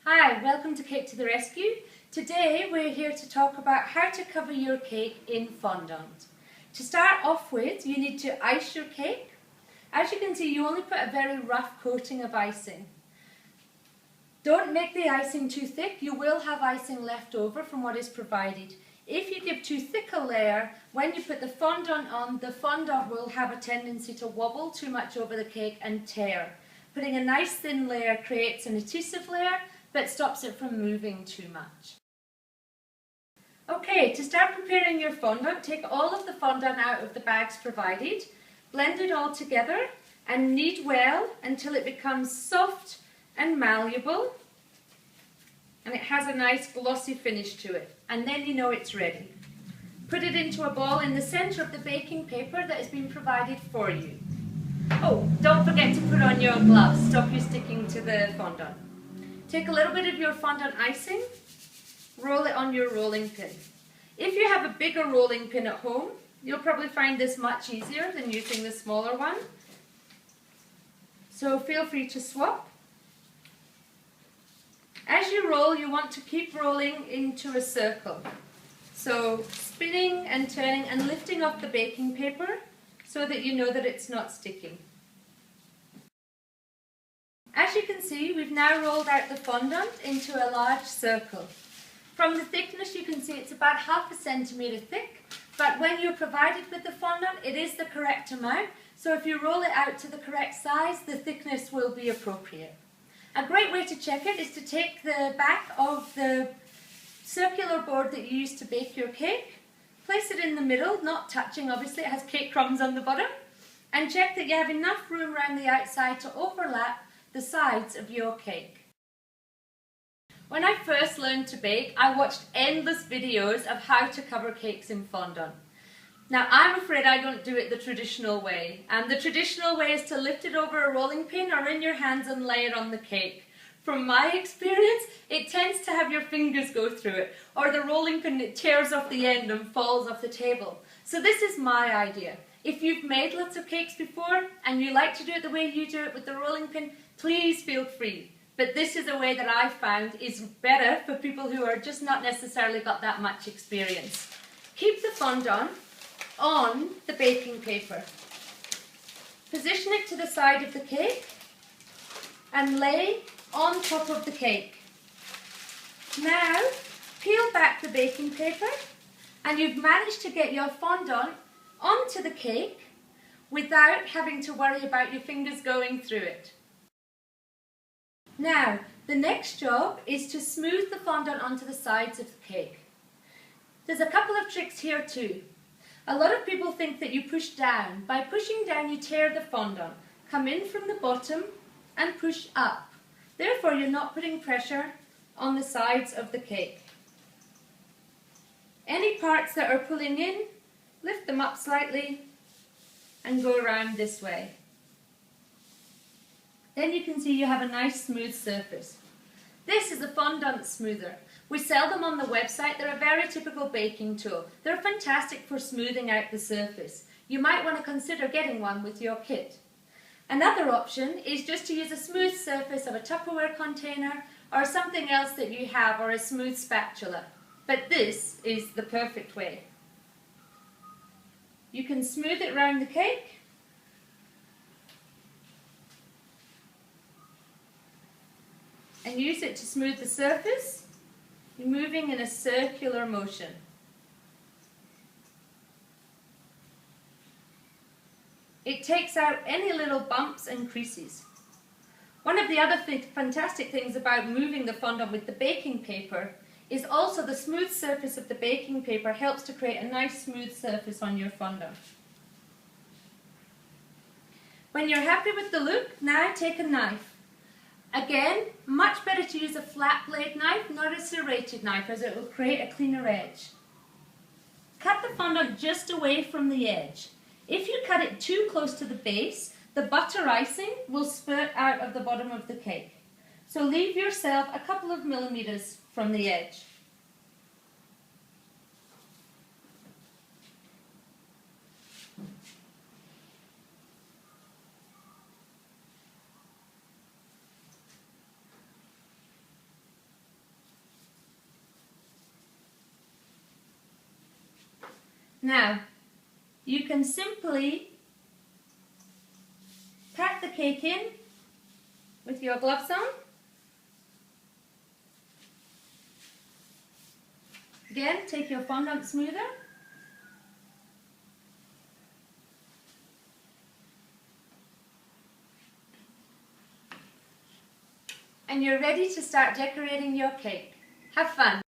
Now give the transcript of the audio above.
Hi, welcome to Cake to the Rescue. Today we're here to talk about how to cover your cake in fondant. To start off with, you need to ice your cake. As you can see, you only put a very rough coating of icing. Don't make the icing too thick, you will have icing left over from what is provided. If you give too thick a layer, when you put the fondant on, the fondant will have a tendency to wobble too much over the cake and tear. Putting a nice thin layer creates an adhesive layer, but stops it from moving too much. Okay, to start preparing your fondant, take all of the fondant out of the bags provided, blend it all together and knead well until it becomes soft and malleable and it has a nice glossy finish to it, and then you know it's ready. Put it into a ball in the centre of the baking paper that has been provided for you. Oh, don't forget to put on your gloves, stop you sticking to the fondant. Take a little bit of your fondant icing, roll it on your rolling pin. If you have a bigger rolling pin at home, you'll probably find this much easier than using the smaller one. So feel free to swap. As you roll, you want to keep rolling into a circle. So spinning and turning and lifting off the baking paper so that you know that it's not sticking. As you can see, we've now rolled out the fondant into a large circle. From the thickness you can see it's about ½ centimetre thick, but when you're provided with the fondant it is the correct amount, so if you roll it out to the correct size the thickness will be appropriate. A great way to check it is to take the back of the circular board that you use to bake your cake, place it in the middle, not touching obviously, it has cake crumbs on the bottom, and check that you have enough room around the outside to overlap the sides of your cake. When I first learned to bake, I watched endless videos of how to cover cakes in fondant. Now I'm afraid I don't do it the traditional way, and the traditional way is to lift it over a rolling pin or in your hands and lay it on the cake. From my experience, it tends to have your fingers go through it, or the rolling pin it tears off the end and falls off the table. So this is my idea. If you've made lots of cakes before and you like to do it the way you do it with the rolling pin, please feel free. But this is a way that I found is better for people who are just not necessarily got that much experience. Keep the fondant on the baking paper. Position it to the side of the cake and lay on top of the cake. Now peel back the baking paper and you've managed to get your fondant onto the cake without having to worry about your fingers going through it. Now, the next job is to smooth the fondant onto the sides of the cake. There's a couple of tricks here too. A lot of people think that you push down. By pushing down, you tear the fondant. Come in from the bottom and push up. Therefore, you're not putting pressure on the sides of the cake. Any parts that are pulling in, lift them up slightly and go around this way. Then you can see you have a nice smooth surface. This is a fondant smoother. We sell them on the website. They're a very typical baking tool. They're fantastic for smoothing out the surface. You might want to consider getting one with your kit. Another option is just to use a smooth surface of a Tupperware container or something else that you have, or a smooth spatula. But this is the perfect way. You can smooth it around the cake and use it to smooth the surface. You're moving in a circular motion. It takes out any little bumps and creases. One of the other fantastic things about moving the fondant with the baking paper is also the smooth surface of the baking paper helps to create a nice smooth surface on your fondant. When you're happy with the look, now take a knife. Again, much better to use a flat blade knife, not a serrated knife, as it will create a cleaner edge. Cut the fondant just away from the edge. If you cut it too close to the base, the butter icing will spurt out of the bottom of the cake. So leave yourself a couple of millimeters from the edge. Now, you can simply pat the cake in with your gloves on. Again, take your fondant smoother. And you're ready to start decorating your cake. Have fun!